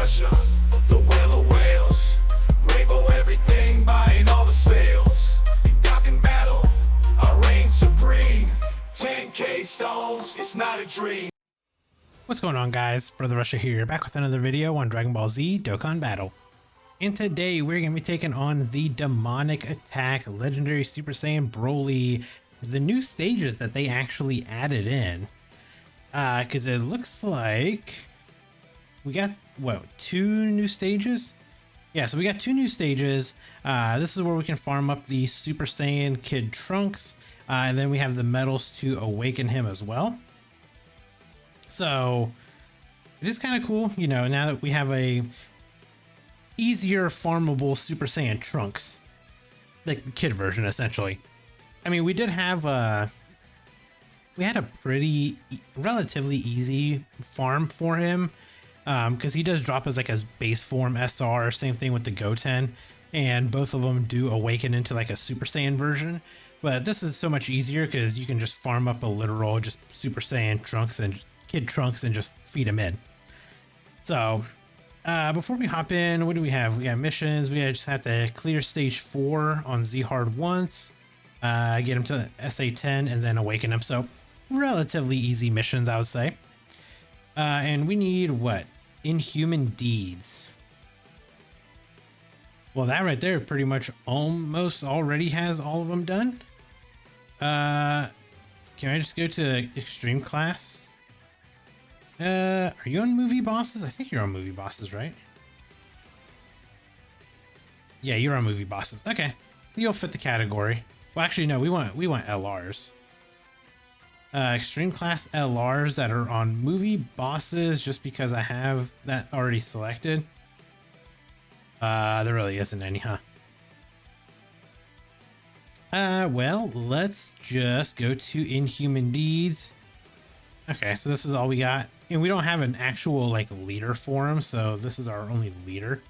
Russia, the whale of whales. Rainbow everything, buying all the sales. In Dokkan battle, I reign supreme. 10K stones, it's not a dream. What's going on, guys? Brother Russia here, back with another video on Dragon Ball Z Dokkan Battle. And today we're going to be taking on the Demonic Attack Legendary Super Saiyan BROLY, the new stages that they actually added in. Because it looks like we got, what, 2 new stages? Yeah, so we got 2 new stages. This is where we can farm up the Super Saiyan Kid Trunks, and then we have the medals to awaken him as well. So it is kind of cool, you know, now that we have a easier farmable Super Saiyan Trunks, like the kid version essentially. I mean, we did have we had a pretty relatively easy farm for him, because he does drop as like his base form SR, same thing with the Goten, and both of them do awaken into like a Super Saiyan version. But this is so much easier because you can just farm up a literal just Super Saiyan Trunks and Kid Trunks and just feed him in. So before we hop in, what do we have? We got missions. We just have to clear stage 4 on Z Hard once, get him to SA10 and then awaken him. So relatively easy missions, I would say. And we need what? Inhuman Deeds. Well, that right there pretty much almost already has all of them done. Can I just go to extreme class? Are you on movie bosses? I think you're on movie bosses, right? Yeah, you're on movie bosses. Okay, you'll fit the category. Well, actually, no, we want LRs. Extreme class LRs that are on movie bosses, just because I have that already selected. There really isn't any, huh? Well, let's just go to Inhuman Deeds. Okay, so this is all we got. And we don't have an actual, like, leader for him, so this is our only leader.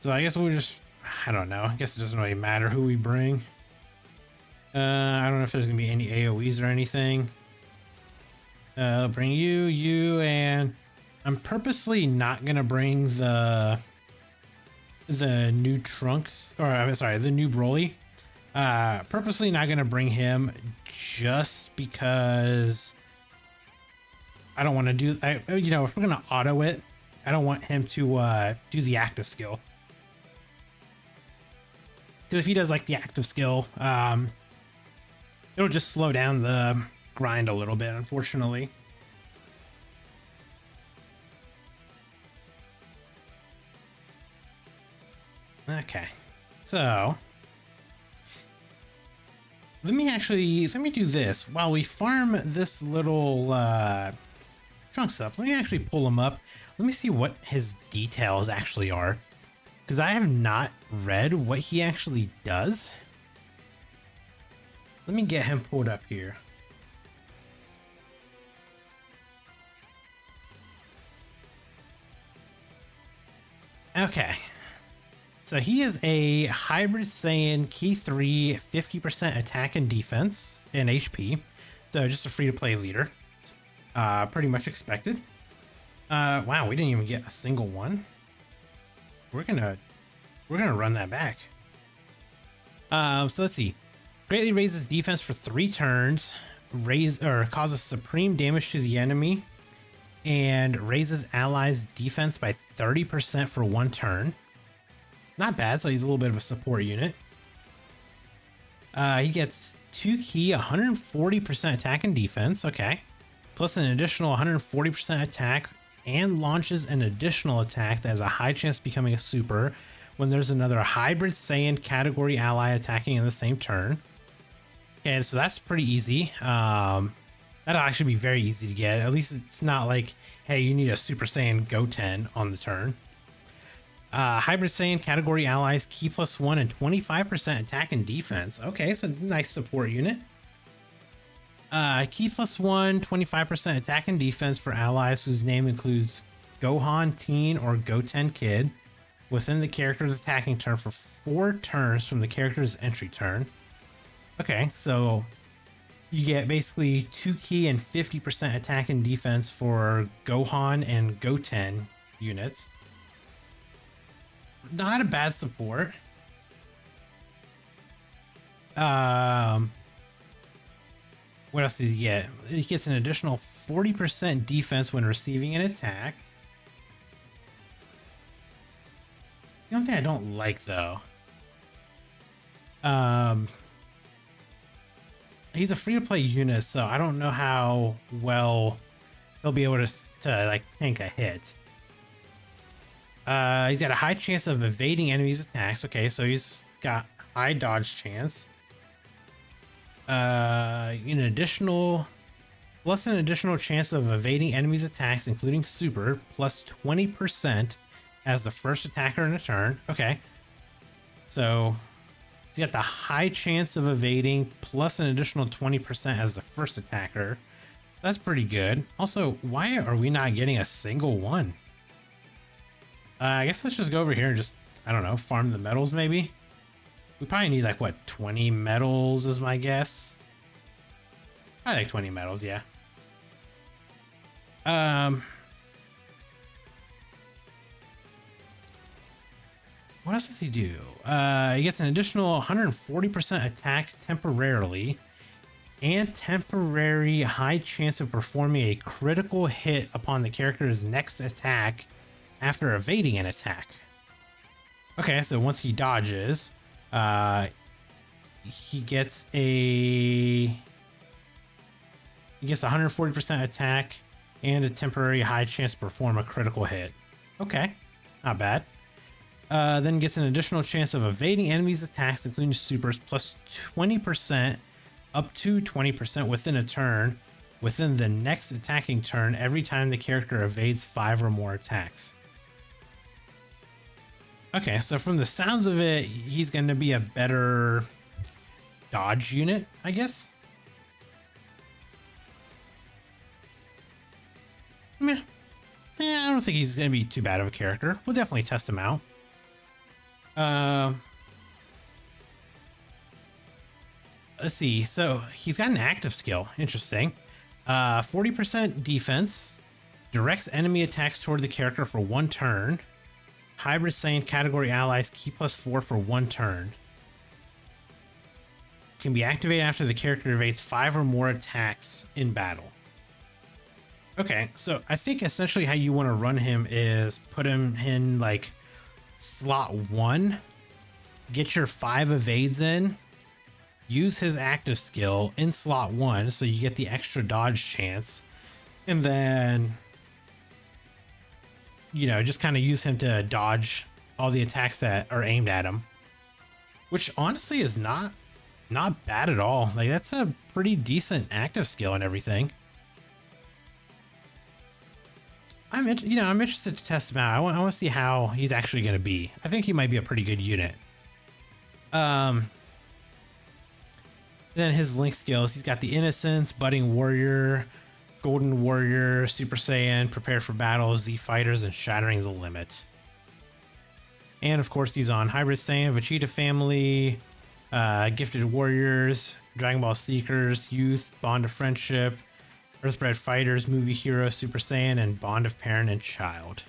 So I guess we'll just, I don't know. I guess it doesn't really matter who we bring. I don't know if there's going to be any AoEs or anything. I'll bring you, and I'm purposely not going to bring the new Trunks, or I'm sorry, the new BROLY. Purposely not going to bring him just because I don't want to do, you know, if we're going to auto it, I don't want him to do the active skill. Because if he does like the active skill, it'll just slow down the grind a little bit, unfortunately. Okay, so let me do this while we farm this little Trunks up. Let me actually pull him up. Let me see what his details actually are, because I have not read what he actually does. Let me get him pulled up here. Okay, so he is a Hybrid Saiyan Key 3, 50% attack and defense and HP. So just a free-to-play leader. Pretty much expected. Wow, we didn't even get a single one. We're gonna run that back. So let's see. Greatly raises defense for 3 turns. Causes supreme damage to the enemy. And raises allies' defense by 30% for 1 turn. Not bad, so he's a little bit of a support unit. He gets 2 key, 140% attack and defense, okay. Plus an additional 140% attack, and launches an additional attack that has a high chance of becoming a super when there's another Hybrid Saiyan category ally attacking in the same turn. Okay, so that's pretty easy. That'll actually be very easy to get. At least it's not like, hey, you need a Super Saiyan Goten on the turn. Hybrid Saiyan category allies, key +1 and 25% attack and defense. Okay, so nice support unit. Key +1, 25% attack and defense for allies whose name includes Gohan Teen or Goten Kid within the character's attacking turn for 4 turns from the character's entry turn. Okay, so you get basically 2 key and 50% attack and defense for Gohan and Goten units. not a bad support. What else does he get? He gets an additional 40% defense when receiving an attack. The only thing I don't like, though, he's a free-to-play unit, so I don't know how well he'll be able to like tank a hit. He's got a high chance of evading enemies' attacks. Okay, so he's got high dodge chance. An additional chance of evading enemies' attacks, including super, plus 20% as the first attacker in a turn. Okay, so he's got the high chance of evading plus an additional 20% as the first attacker. That's pretty good. Also, why are we not getting a single one? I guess let's just go over here and just, I don't know, farm the medals maybe. We probably need like, what, 20 medals is my guess. I like 20 medals, yeah. What else does he do? He gets an additional 140% attack temporarily and temporary high chance of performing a critical hit upon the character's next attack after evading an attack. Okay, so once he dodges, he gets 140% attack and a temporary high chance to perform a critical hit. Okay, not bad. Then gets an additional chance of evading enemies' attacks, including supers, plus 20%, up to 20% within a turn, within the next attacking turn, every time the character evades 5 or more attacks. Okay, so from the sounds of it, he's going to be a better dodge unit, I guess. Meh. I don't think he's going to be too bad of a character. We'll definitely test him out. Let's see. So he's got an active skill. Interesting. 40% defense. Directs enemy attacks toward the character for 1 turn. Hybrid Saiyan category allies key +4 for 1 turn. Can be activated after the character evades 5 or more attacks in battle. Okay, so I think essentially how you want to run him is put him in like slot 1, get your 5 evades in, use his active skill in slot 1 so you get the extra dodge chance, and then, you know, just kind of use him to dodge all the attacks that are aimed at him, which honestly is not bad at all. Like, that's a pretty decent active skill and everything. I'm interested to test him out. I want to see how he's actually going to be. I think he might be a pretty good unit. Then his Link skills, he's got the Innocence, Budding Warrior, Golden Warrior, Super Saiyan, Prepare for Battle, Z Fighters, and Shattering the Limit. And of course, he's on Hybrid Saiyan, Vegeta Family, Gifted Warriors, Dragon Ball Seekers, Youth, Bond of Friendship, Earthbred Fighters, Movie Hero, Super Saiyan, and Bond of Parent and Child.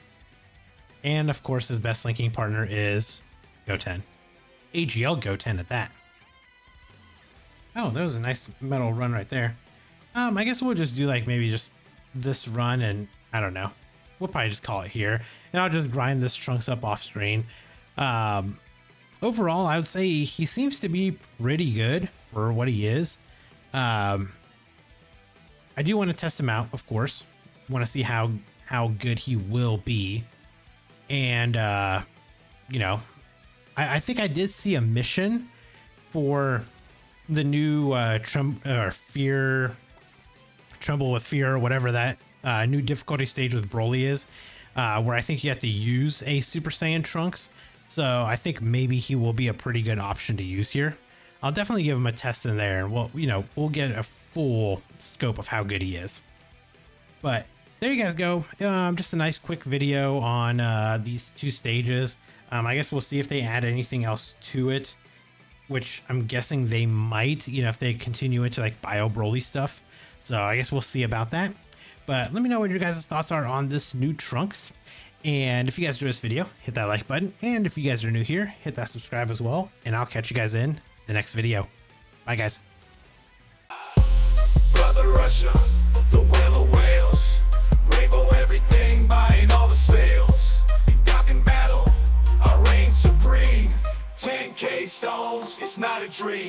And of course, his best linking partner is Goten. AGL Goten at that. Oh, that was a nice metal run right there. I guess we'll just do like maybe just this run, and I don't know. We'll probably just call it here. And I'll just grind this Trunks up off screen. Overall, I would say he seems to be pretty good for what he is. I do want to test him out, of course. Want to see how good he will be. And, you know, I think I did see a mission for the new Tremble with Fear, or whatever that new difficulty stage with Broly is, where I think you have to use a Super Saiyan Trunks. So I think maybe he will be a pretty good option to use here. I'll definitely give him a test in there, and we'll get a full scope of how good he is. But there you guys go. Just a nice quick video on these 2 stages. I guess we'll see if they add anything else to it, which I'm guessing they might, if they continue into like Bio Broly stuff. So I guess we'll see about that. But let me know what your guys' thoughts are on this new Trunks. And if you guys enjoyed this video, hit that like button. And if you guys are new here, hit that subscribe as well. And I'll catch you guys in the next video. Bye, guys. Brother Russia, the whale of whales. Rainbow everything, buying all the sales. In Dokkan battle, I reign supreme. 10K stones, it's not a dream.